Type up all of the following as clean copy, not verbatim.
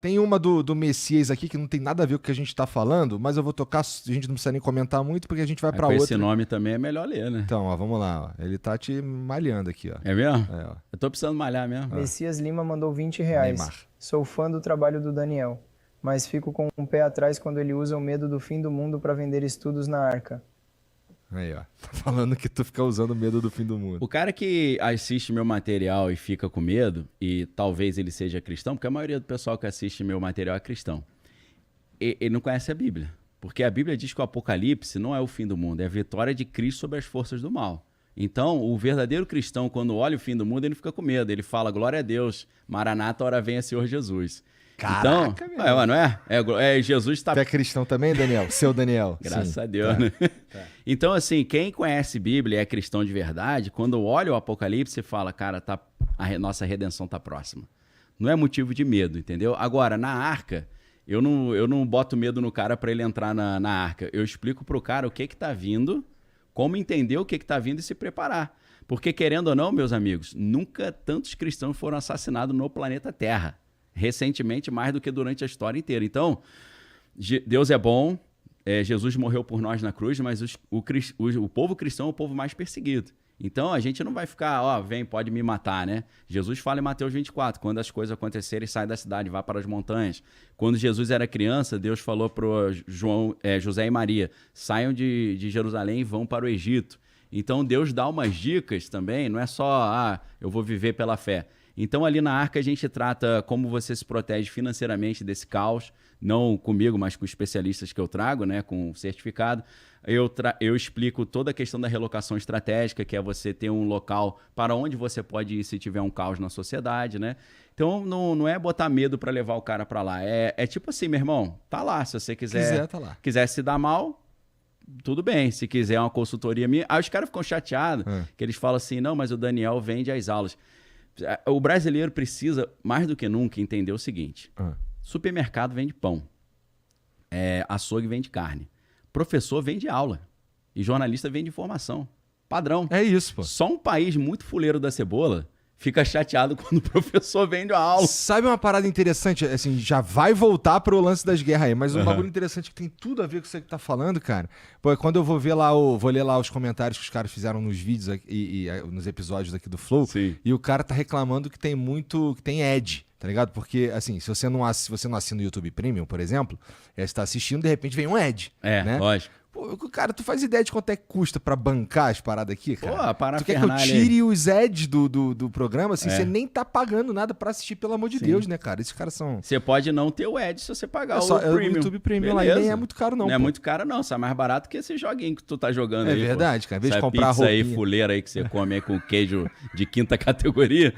Tem uma do Messias aqui que não tem nada a ver com o que a gente tá falando, mas eu vou tocar, a gente não precisa nem comentar muito, porque a gente vai pra Com outra. esse nome também é melhor ler, né? Então, ó, vamos lá. Ó. Ele tá te malhando aqui, ó. É mesmo? É, ó. Eu tô precisando malhar mesmo. Messias Lima mandou R$20. Neymar. Sou fã do trabalho do Daniel, mas fico com um pé atrás quando ele usa o medo do fim do mundo para vender estudos na Arca. Aí, ó. Tá falando que tu fica usando o medo do fim do mundo. O cara que assiste meu material e fica com medo, e talvez ele seja cristão, porque a maioria do pessoal que assiste meu material é cristão, ele não conhece a Bíblia. Porque a Bíblia diz que o Apocalipse não é o fim do mundo, é a vitória de Cristo sobre as forças do mal. Então, o verdadeiro cristão, quando olha o fim do mundo, ele não fica com medo. Ele fala, glória a Deus, Maranata, ora venha, Senhor Jesus. Caraca, então, não é? Jesus está... Tu é cristão também, Daniel? Seu Daniel. Graças Sim. a Deus, Tá. né? Tá. Então, assim, quem conhece Bíblia e é cristão de verdade, quando olha o Apocalipse, fala, cara, nossa redenção está próxima. Não é motivo de medo, entendeu? Agora, na arca, eu não boto medo no cara para ele entrar na arca. Eu explico pro cara o que está vindo, como entender o que está vindo e se preparar. Porque, querendo ou não, meus amigos, nunca tantos cristãos foram assassinados no planeta Terra. Recentemente, mais do que durante a história inteira. Então, Deus é bom, Jesus morreu por nós na cruz, mas o povo cristão é o povo mais perseguido. Então, a gente não vai ficar, vem, pode me matar, né? Jesus fala em Mateus 24, quando as coisas acontecerem, sai da cidade, vá para as montanhas. Quando Jesus era criança, Deus falou para José e Maria, saiam de Jerusalém e vão para o Egito. Então, Deus dá umas dicas também, não é só, eu vou viver pela fé. Então, ali na Arca, a gente trata como você se protege financeiramente desse caos, não comigo, mas com especialistas que eu trago, né, com certificado. Eu explico toda a questão da relocação estratégica, que é você ter um local para onde você pode ir se tiver um caos na sociedade, né? Então, não é botar medo para levar o cara para lá. É tipo assim, meu irmão, tá lá, se você tá lá. quiser se dar mal, tudo bem, se quiser uma consultoria minha. Aí os caras ficam chateados, que eles falam assim, não, mas o Daniel vende as aulas. O brasileiro precisa, mais do que nunca, entender o seguinte. Supermercado vende pão. Açougue vende carne. Professor vende aula. E jornalista vende informação. Padrão. É isso, pô. Só um país muito fuleiro da cebola fica chateado quando o professor vende a aula. Sabe uma parada interessante? Assim, já vai voltar pro lance das guerras aí, mas um bagulho interessante que tem tudo a ver com isso que você tá falando, cara. Pô, quando eu vou ver lá, vou ler lá os comentários que os caras fizeram nos vídeos e nos episódios aqui do Flow, Sim. E o cara tá reclamando que tem ad, tá ligado? Porque, assim, se você não assina o YouTube Premium, por exemplo, você tá assistindo, de repente vem um ad, né? Lógico. Pô, cara, tu faz ideia de quanto é que custa pra bancar as paradas aqui, cara? Pô, a tu quer que eu parafernália tire os ads do programa? Assim, É. você nem tá pagando nada pra assistir, pelo amor de Deus, né, cara? Esses caras são... Você pode não ter o ad se você pagar só, o Premium. O YouTube Premium lá, e Beleza. nem é muito caro não, Não é pô. muito caro não, sai mais barato que esse joguinho que tu tá jogando É aí. verdade, cara. Em vez de Essa comprar pizza aí, roupinha. fuleira aí que você come aí com queijo de quinta categoria.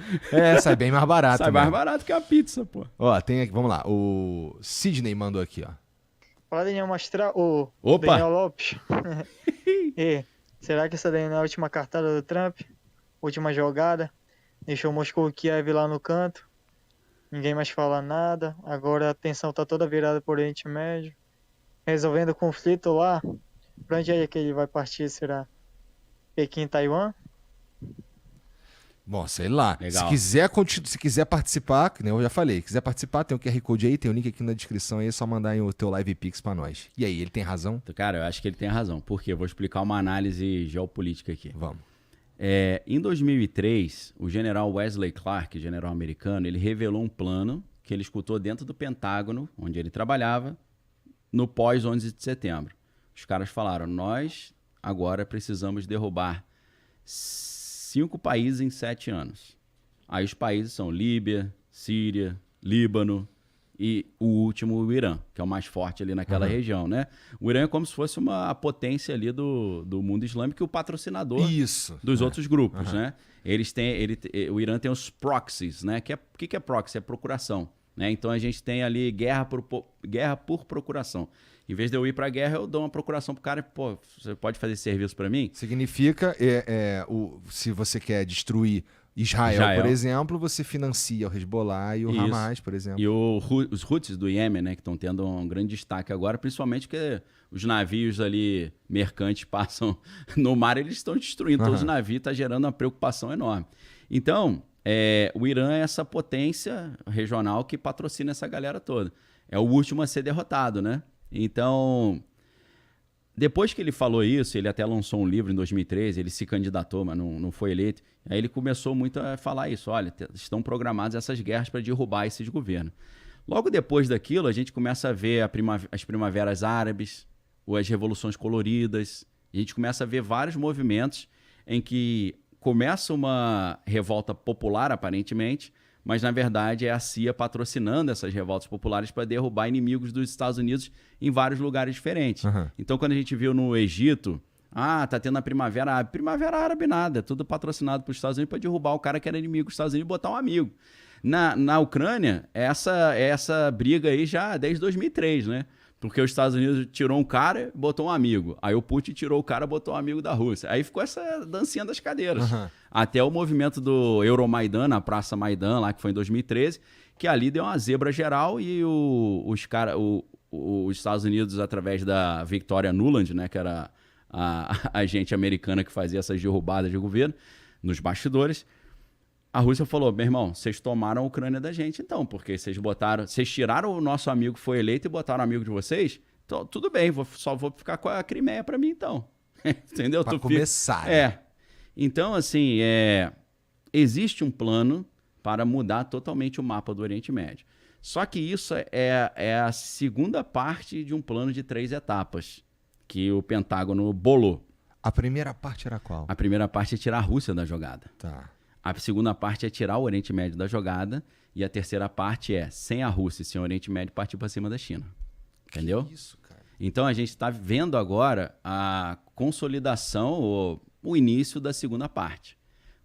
Sai bem mais barato. Sai mais mesmo. barato que a pizza, pô. Ó, tem aqui, vamos lá. O Sidney mandou aqui, ó. Fala, Daniel Mastral. Ô, Opa! Daniel Lopes. Será que essa daí não é a última cartada do Trump? Última jogada? Deixou Moscou e Kiev lá no canto. Ninguém mais fala nada. Agora a atenção tá toda virada por Oriente Médio. Resolvendo o conflito lá. Pra onde é que ele vai partir, será? Pequim, Taiwan? Bom, sei lá. Legal. Se quiser participar, que nem eu já falei, quiser participar, tem o QR Code aí, tem o link aqui na descrição aí, é só mandar aí o teu Live Pix pra nós. E aí, ele tem razão? Cara, eu acho que ele tem razão. Por quê? Eu vou explicar uma análise geopolítica aqui. Vamos. Em 2003, o general Wesley Clark, general americano, ele revelou um plano que ele escutou dentro do Pentágono, onde ele trabalhava, no pós-11 de setembro. Os caras falaram, nós agora precisamos derrubar 5 países em 7 anos. Aí os países são Líbia, Síria, Líbano e o último, o Irã, que é o mais forte ali naquela região, né? O Irã é como se fosse uma potência ali do mundo islâmico e o patrocinador dos outros grupos, né? O Irã tem os proxies, né? O que é proxy? É procuração. Né? Então a gente tem ali guerra por procuração. Em vez de eu ir pra guerra, eu dou uma procuração pro cara, pô, você pode fazer esse serviço pra mim? Significa, se você quer destruir Israel, por exemplo, você financia o Hezbollah e o Hamas, por exemplo. E os Houthis do Iêmen, né, que estão tendo um grande destaque agora, principalmente porque os navios ali, mercantes, passam no mar, eles estão destruindo todos os navios, está gerando uma preocupação enorme. Então, o Irã é essa potência regional que patrocina essa galera toda. É o último a ser derrotado, né? Então, depois que ele falou isso, ele até lançou um livro em 2013, ele se candidatou, mas não foi eleito. Aí ele começou muito a falar isso, olha, estão programadas essas guerras para derrubar esses governos. Logo depois daquilo, a gente começa a ver as primaveras árabes, ou as revoluções coloridas, a gente começa a ver vários movimentos em que começa uma revolta popular, aparentemente, mas na verdade é a CIA patrocinando essas revoltas populares para derrubar inimigos dos Estados Unidos em vários lugares diferentes. Uhum. Então, quando a gente viu no Egito, tá tendo a Primavera Árabe. Primavera Árabe nada, é tudo patrocinado pelos Estados Unidos para derrubar o cara que era inimigo dos Estados Unidos e botar um amigo. Na Ucrânia, essa briga aí já desde 2003, né? Porque os Estados Unidos tirou um cara e botou um amigo. Aí o Putin tirou o cara e botou um amigo da Rússia. Aí ficou essa dancinha das cadeiras. Uhum. Até o movimento do Euromaidan, na Praça Maidan, lá que foi em 2013, que ali deu uma zebra geral e os Estados Unidos, através da Victoria Nuland, né, que era a agente americana que fazia essas derrubadas de governo, nos bastidores, a Rússia falou, meu irmão, vocês tomaram a Ucrânia da gente então, porque vocês tiraram o nosso amigo que foi eleito e botaram o amigo de vocês, então tudo bem, só vou ficar com a Crimeia para mim então. Entendeu? Para começar. Então, assim, existe um plano para mudar totalmente o mapa do Oriente Médio. Só que isso é a segunda parte de um plano de 3 etapas que o Pentágono bolou. A primeira parte era qual? A primeira parte é tirar a Rússia da jogada. Tá. A segunda parte é tirar o Oriente Médio da jogada. E a terceira parte é, sem a Rússia e sem o Oriente Médio, partir para cima da China. Entendeu? Que isso, cara. Então a gente está vendo agora a consolidação, ou o início da segunda parte.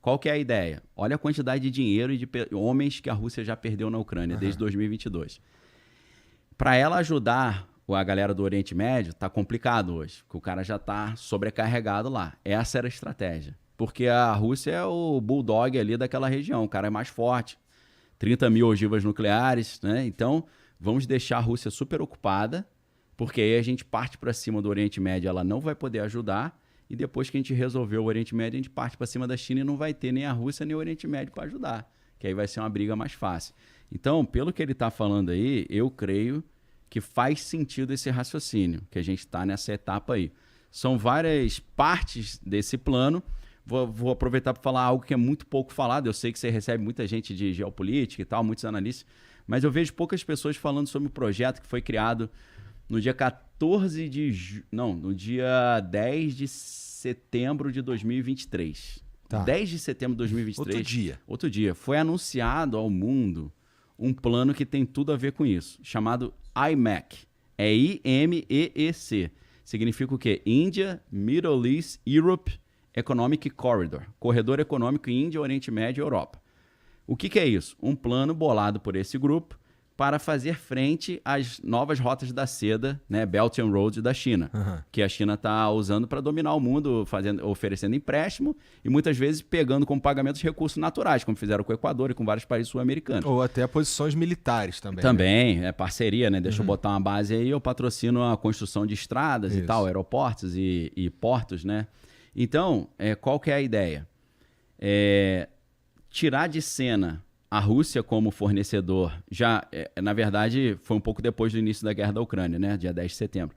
Qual que é a ideia? Olha a quantidade de dinheiro e de homens que a Rússia já perdeu na Ucrânia desde 2022. Para ela ajudar a galera do Oriente Médio, tá complicado hoje, porque o cara já está sobrecarregado lá. Essa era a estratégia. Porque a Rússia é o bulldog ali daquela região, o cara é mais forte. 30 mil ogivas nucleares, né? Então, vamos deixar a Rússia super ocupada, porque aí a gente parte para cima do Oriente Médio, ela não vai poder ajudar, e depois que a gente resolver o Oriente Médio, a gente parte para cima da China e não vai ter nem a Rússia nem o Oriente Médio para ajudar, que aí vai ser uma briga mais fácil. Então, pelo que ele está falando aí, eu creio que faz sentido esse raciocínio, que a gente está nessa etapa aí. São várias partes desse plano. Vou aproveitar para falar algo que é muito pouco falado. Eu sei que você recebe muita gente de geopolítica e tal, muitos analistas, mas eu vejo poucas pessoas falando sobre o projeto que foi criado no dia 10 de setembro de 2023. Tá. 10 de setembro de 2023. Outro dia. Foi anunciado ao mundo um plano que tem tudo a ver com isso, chamado IMEC. É IMEEC. Significa o quê? India, Middle East, Europe Economic Corridor. Corredor Econômico Índia, Oriente Médio e Europa. O que é isso? Um plano bolado por esse grupo para fazer frente às novas rotas da seda, né, Belt and Road da China, que a China está usando para dominar o mundo, oferecendo empréstimo e muitas vezes pegando como pagamento os recursos naturais, como fizeram com o Equador e com vários países sul-americanos. Ou até posições militares também. Também, é parceria, né? Deixa eu botar uma base aí, eu patrocino a construção de estradas e tal, aeroportos e portos, né? Então, qual que é a ideia? Tirar de cena a Rússia como fornecedor, na verdade, foi um pouco depois do início da guerra da Ucrânia, né? Dia 10 de setembro.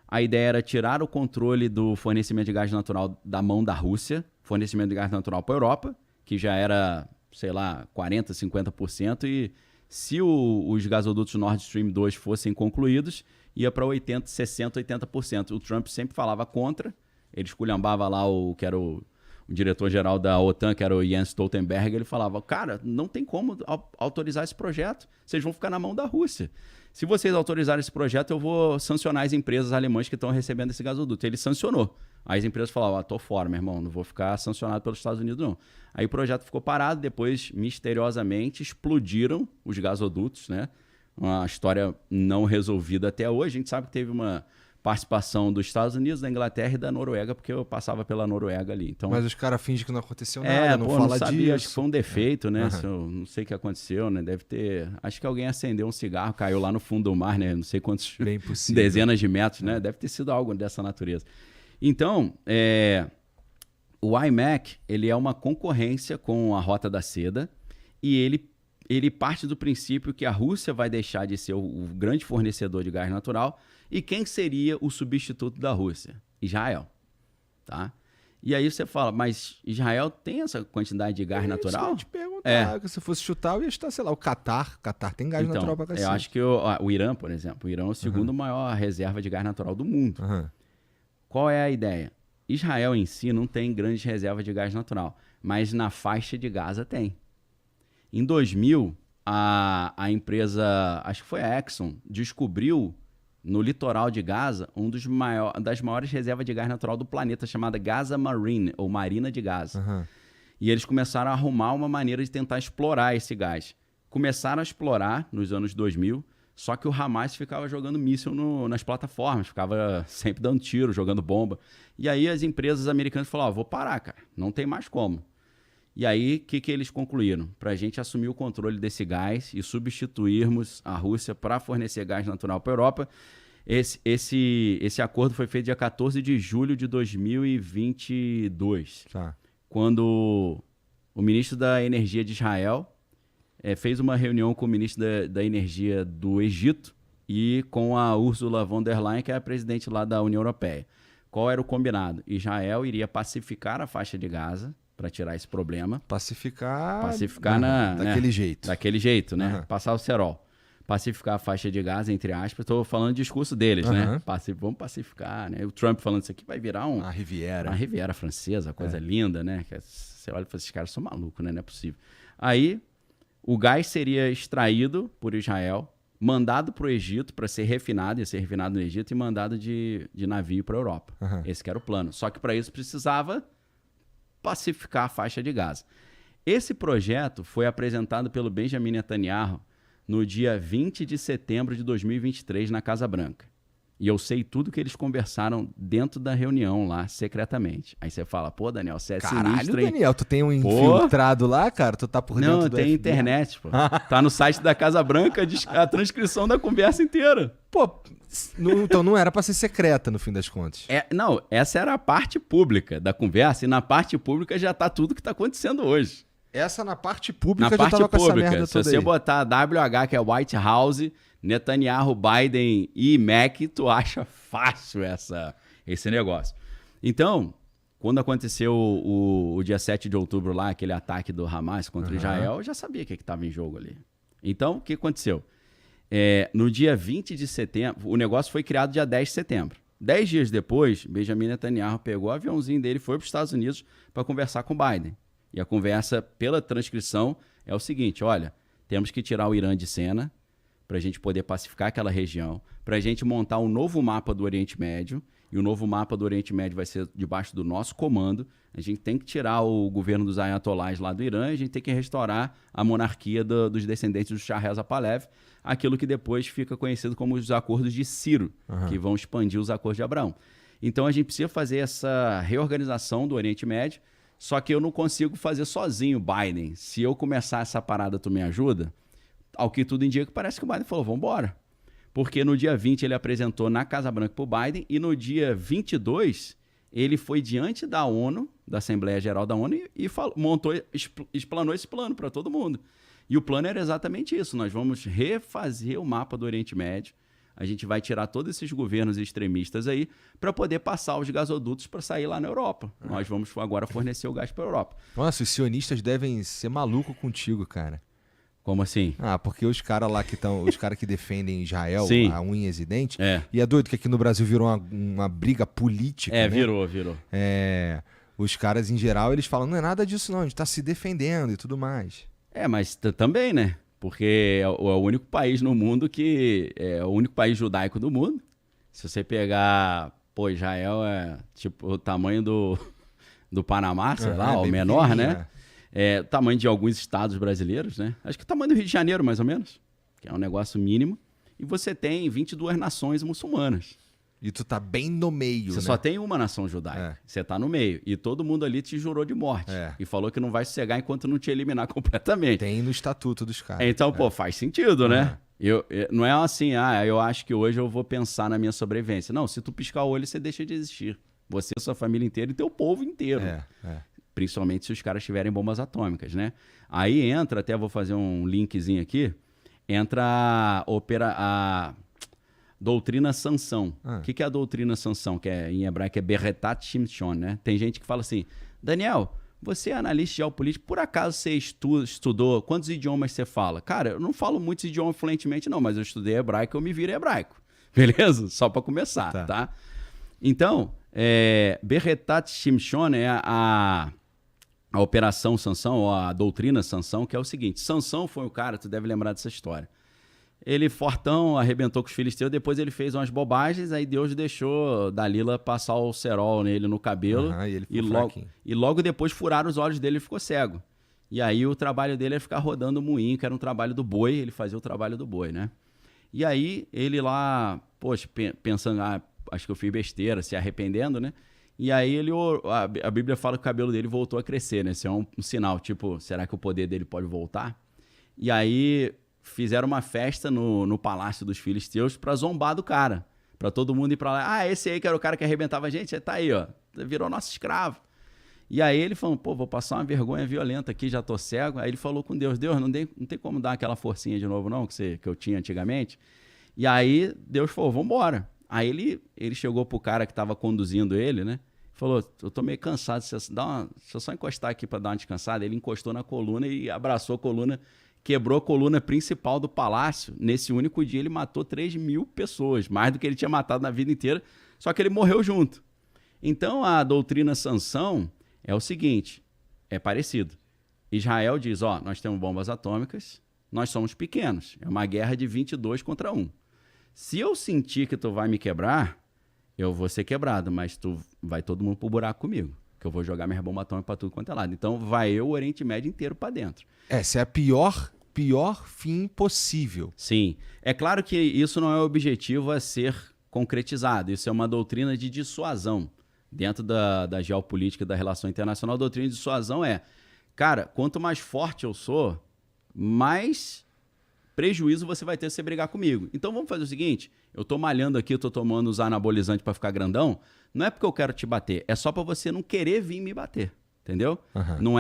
A ideia era tirar o controle do fornecimento de gás natural da mão da Rússia, fornecimento de gás natural para a Europa, que já era, sei lá, 40%, 50%, e se os gasodutos Nord Stream 2 fossem concluídos, ia para 80%, 60%, 80%. O Trump sempre falava contra, ele esculhambava lá que era o diretor-geral da OTAN, que era o Jens Stoltenberg, ele falava, cara, não tem como autorizar esse projeto, vocês vão ficar na mão da Rússia. Se vocês autorizarem esse projeto, eu vou sancionar as empresas alemãs que estão recebendo esse gasoduto. Ele sancionou. Aí as empresas falavam, tô fora, meu irmão, não vou ficar sancionado pelos Estados Unidos, não. Aí o projeto ficou parado, depois, misteriosamente, explodiram os gasodutos, né? Uma história não resolvida até hoje. A gente sabe que teve uma participação dos Estados Unidos, da Inglaterra e da Noruega, porque eu passava pela Noruega ali. Então, mas os caras fingem que não aconteceu nada, não fala sabia, disso. Acho que foi um defeito, né? Não sei o que aconteceu, né? Deve ter... Acho que alguém acendeu um cigarro, caiu lá no fundo do mar, né? Não sei quantos... Bem possível. Dezenas de metros, né? Deve ter sido algo dessa natureza. Então, o IMEC, ele é uma concorrência com a Rota da Seda, e ele parte do princípio que a Rússia vai deixar de ser o grande fornecedor de gás natural. E quem seria o substituto da Rússia? Israel. Tá? E aí você fala, mas Israel tem essa quantidade de gás natural? Eu te perguntar, se fosse chutar, eu ia chutar, sei lá, o Catar. O Catar tem gás natural pra cacete. Eu acho que o Irã, por exemplo, o Irã é o segundo maior reserva de gás natural do mundo. Qual é a ideia? Israel em si não tem grandes reservas de gás natural, mas na faixa de Gaza tem. Em 2000, a empresa, acho que foi a Exxon, descobriu no litoral de Gaza das maiores reservas de gás natural do planeta, chamada Gaza Marine, ou Marina de Gaza. E eles começaram a arrumar uma maneira de tentar explorar esse gás. Começaram a explorar nos anos 2000, só que o Hamas ficava jogando míssil nas plataformas, ficava sempre dando tiro, jogando bomba. E aí as empresas americanas falaram, vou parar, cara, não tem mais como. E aí, o que eles concluíram? Para a gente assumir o controle desse gás e substituirmos a Rússia para fornecer gás natural para a Europa, esse acordo foi feito dia 14 de julho de 2022, quando o ministro da Energia de Israel fez uma reunião com o ministro da Energia do Egito e com a Ursula von der Leyen, que é a presidente lá da União Europeia. Qual era o combinado? Israel iria pacificar a faixa de Gaza, para tirar esse problema. Pacificar daquele jeito. Daquele jeito, né? Passar o cerol. Pacificar a faixa de Gaza, entre aspas. Estou falando do discurso deles, né? Vamos pacificar, né? O Trump falando isso aqui vai virar uma Riviera francesa, coisa linda, né? Você olha e fala, esses caras são malucos, né? Não é possível. Aí, o gás seria extraído por Israel, mandado para o Egito para ser refinado, ia ser refinado no Egito e mandado de navio para a Europa. Esse que era o plano. Só que para isso precisava pacificar a faixa de Gaza. Esse projeto foi apresentado pelo Benjamin Netanyahu no dia 20 de setembro de 2023 na Casa Branca. E eu sei tudo que eles conversaram dentro da reunião lá, secretamente. Aí você fala, pô, Daniel, você é sinistro, hein? Daniel, tu tem um infiltrado lá, cara? Tu tá por dentro do Não, tem internet, pô. Tá no site da Casa Branca a transcrição da conversa inteira. Pô, então não era pra ser secreta, no fim das contas. Não, essa era a parte pública da conversa, e na parte pública já tá tudo que tá acontecendo hoje. Essa na parte pública já tava com essa merda toda aí. Se você botar WH, que é White House, Netanyahu, Biden e Mac, tu acha fácil esse negócio. Então, quando aconteceu o dia 7 de outubro lá, aquele ataque do Hamas contra Israel, eu já sabia o que estava em jogo ali. Então, o que aconteceu? No dia 20 de setembro, o negócio foi criado dia 10 de setembro. 10 dias depois, Benjamin Netanyahu pegou o aviãozinho dele e foi para os Estados Unidos para conversar com Biden. E a conversa, pela transcrição, é o seguinte, olha, temos que tirar o Irã de cena para a gente poder pacificar aquela região, para a gente montar um novo mapa do Oriente Médio, e o novo mapa do Oriente Médio vai ser debaixo do nosso comando. A gente tem que tirar o governo dos ayatolás lá do Irã, e a gente tem que restaurar a monarquia dos descendentes do Shah Reza Pahlavi, aquilo que depois fica conhecido como os acordos de Ciro, que vão expandir os acordos de Abraão. Então a gente precisa fazer essa reorganização do Oriente Médio, só que eu não consigo fazer sozinho, Biden. Se eu começar essa parada, tu me ajuda? Ao que tudo indica, parece que o Biden falou, vamos embora. Porque no dia 20 ele apresentou na Casa Branca para o Biden e no dia 22 ele foi diante da ONU, da Assembleia Geral da ONU, e explanou esse plano para todo mundo. E o plano era exatamente isso, nós vamos refazer o mapa do Oriente Médio, a gente vai tirar todos esses governos extremistas aí para poder passar os gasodutos para sair lá na Europa. Nós vamos agora fornecer o gás para a Europa. Nossa, os sionistas devem ser malucos contigo, cara. Como assim? Porque os caras lá os caras que defendem Israel, Sim. a unhas e dentes, e é doido que aqui no Brasil virou uma briga política, né? Virou. Os caras, em geral, eles falam, não é nada disso não, a gente tá se defendendo e tudo mais. Mas também, né? Porque é o único país no mundo é o único país judaico do mundo. Se você pegar, Israel é tipo o tamanho do Panamá, sei lá, ou menor, né? O tamanho de alguns estados brasileiros, né? Acho que o tamanho do Rio de Janeiro, mais ou menos, que é um negócio mínimo. E você tem 22 nações muçulmanas. E tu tá bem no meio, Você só tem uma nação judaica. Você tá no meio. E todo mundo ali te jurou de morte. E falou que não vai sossegar enquanto não te eliminar completamente. Tem no estatuto dos caras. Então, faz sentido, né? Não é assim, eu acho que hoje eu vou pensar na minha sobrevivência. Não, se tu piscar o olho, você deixa de existir. Você, sua família inteira e teu povo inteiro. Principalmente se os caras tiverem bombas atômicas, né? Aí entra, até vou fazer um linkzinho aqui, entra a doutrina Sansão. O que é a doutrina Sansão? Que em hebraico é Beretat Shimshon, né? Tem gente que fala assim, Daniel, você é analista geopolítico, por acaso você estudou, quantos idiomas você fala? Cara, eu não falo muitos idiomas fluentemente não, mas eu estudei hebraico, eu me viro hebraico. Beleza? Só para começar, tá? Então, Beretat Shimshon é a operação Sansão, ou a doutrina Sansão, que é o seguinte, Sansão foi o cara, tu deve lembrar dessa história. Ele, fortão, arrebentou com os filisteus, depois ele fez umas bobagens, aí Deus deixou Dalila passar o cerol nele no cabelo, e logo depois furaram os olhos dele e ficou cego. E aí o trabalho dele era ficar rodando o moinho, que era um trabalho do boi, ele fazia o trabalho do boi, né? E aí ele lá, poxa, pensando, acho que eu fiz besteira, se arrependendo, né? E aí a Bíblia fala que o cabelo dele voltou a crescer, né? Isso é um sinal, tipo, será que o poder dele pode voltar? E aí fizeram uma festa no palácio dos filisteus pra zombar do cara. Pra todo mundo ir pra lá. Esse aí que era o cara que arrebentava a gente, tá aí, ó. Virou nosso escravo. E aí ele falou, pô, vou passar uma vergonha violenta aqui, já tô cego. Aí ele falou com Deus, não tem como dar aquela forcinha de novo não, que eu tinha antigamente. E aí Deus falou, vambora. Aí ele chegou pro cara que tava conduzindo ele, né? Falou, eu tô meio cansado, deixa eu só encostar aqui pra dar uma descansada. Ele encostou na coluna e abraçou a coluna, quebrou a coluna principal do palácio. Nesse único dia ele matou 3.000 pessoas, mais do que ele tinha matado na vida inteira, só que ele morreu junto. Então a doutrina Sansão é o seguinte, é parecido. Israel diz, nós temos bombas atômicas, nós somos pequenos, é uma guerra de 22 contra 1. Se eu sentir que tu vai me quebrar, eu vou ser quebrado, mas vai todo mundo pro buraco comigo, que eu vou jogar minhas bombas atômicas pra tudo quanto é lado. Então vai o Oriente Médio inteiro pra dentro. Essa é a pior fim possível. Sim. É claro que isso não é o objetivo a ser concretizado. Isso é uma doutrina de dissuasão. Dentro da geopolítica da relação internacional, a doutrina de dissuasão cara, quanto mais forte eu sou, mais prejuízo você vai ter se você brigar comigo. Então vamos fazer o seguinte, eu tô malhando aqui, eu tô tomando os anabolizantes para ficar grandão, não é porque eu quero te bater, é só para você não querer vir me bater. Entendeu? Uhum.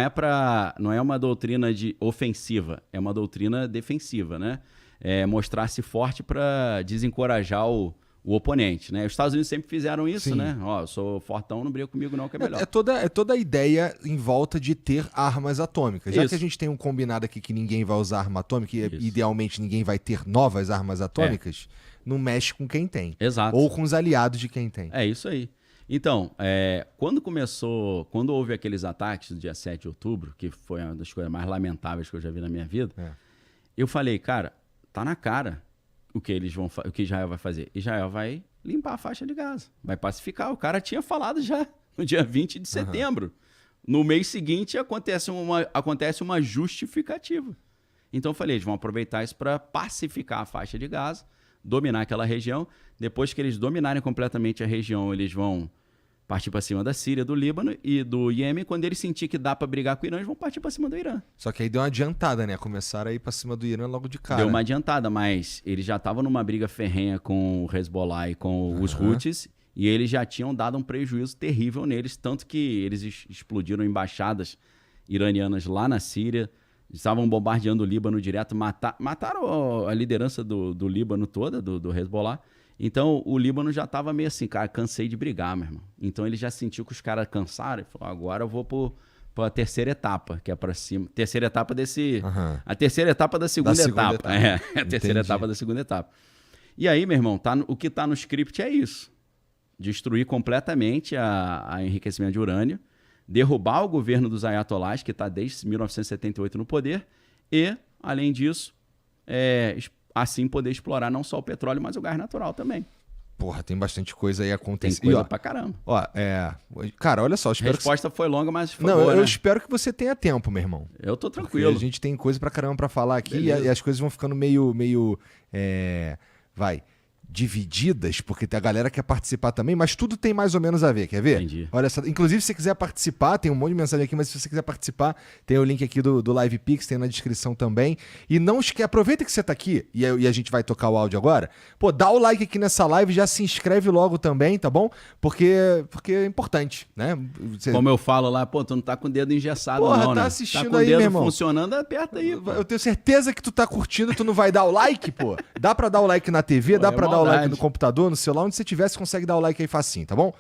Não é uma doutrina ofensiva, é uma doutrina defensiva, né? É mostrar-se forte para desencorajar o oponente, né? Os Estados Unidos sempre fizeram isso, Sim. né? Eu sou fortão, não briga comigo não, que é melhor. É toda a ideia em volta de ter armas atômicas. Já que a gente tem um combinado aqui que ninguém vai usar arma atômica e idealmente ninguém vai ter novas armas atômicas, não mexe com quem tem. Exato. Ou com os aliados de quem tem. É isso aí. Então, quando houve aqueles ataques do dia 7 de outubro, que foi uma das coisas mais lamentáveis que eu já vi na minha vida, eu falei, cara, tá na cara o que Israel vai fazer. Israel vai limpar a faixa de Gaza, vai pacificar. O cara tinha falado já no dia 20 de setembro. No mês seguinte acontece uma justificativa. Então eu falei, eles vão aproveitar isso para pacificar a faixa de Gaza, dominar aquela região. Depois que eles dominarem completamente a região, eles vão partir para cima da Síria, do Líbano e do Iêmen. Quando eles sentir que dá para brigar com o Irã, eles vão partir para cima do Irã. Só que aí deu uma adiantada, né? Começaram a ir para cima do Irã logo de cara. Deu uma adiantada, mas eles já estavam numa briga ferrenha com o Hezbollah e com os Houthis, e eles já tinham dado um prejuízo terrível neles, tanto que eles explodiram embaixadas iranianas lá na Síria, estavam bombardeando o Líbano direto, mataram a liderança do Líbano toda, do Hezbollah. Então o Líbano já estava meio assim, cara, cansei de brigar, meu irmão. Então ele já sentiu que os caras cansaram e falou, agora eu vou para a terceira etapa, que é para cima. Terceira etapa a terceira etapa da segunda etapa. A terceira etapa da segunda etapa. E aí, meu irmão, o que está no script é isso. Destruir completamente a enriquecimento de urânio, derrubar o governo dos ayatolás, que está desde 1978 no poder, e, além disso, assim poder explorar não só o petróleo, mas o gás natural também. Porra, tem bastante coisa aí acontecendo. Tem coisa pra caramba. Cara, olha só. A resposta foi longa, mas foi boa, eu espero que você tenha tempo, meu irmão. Eu tô tranquilo. Porque a gente tem coisa pra caramba pra falar aqui e as coisas vão ficando meio divididas, porque a galera quer participar também, mas tudo tem mais ou menos a ver, quer ver? Entendi. Olha só, inclusive se você quiser participar, tem um monte de mensagem aqui, mas se você quiser participar, tem o link aqui do Live Pix, tem na descrição também. E não esquece, aproveita que você tá aqui e a gente vai tocar o áudio agora. Pô, dá o like aqui nessa live, já se inscreve logo também, tá bom? Porque é importante, né? Como eu falo lá, pô, tu não tá com o dedo engessado Porra, não, tá né? assistindo tá com aí, o dedo meu irmão. funcionando, aperta aí, pô. Eu tenho certeza que tu tá curtindo, tu não vai dar o like, pô. Dá pra dar o like na TV, Pô, dá é pra dar o like maldade. no computador, no celular, onde você tiver, você consegue dar o like aí facinho, tá bom?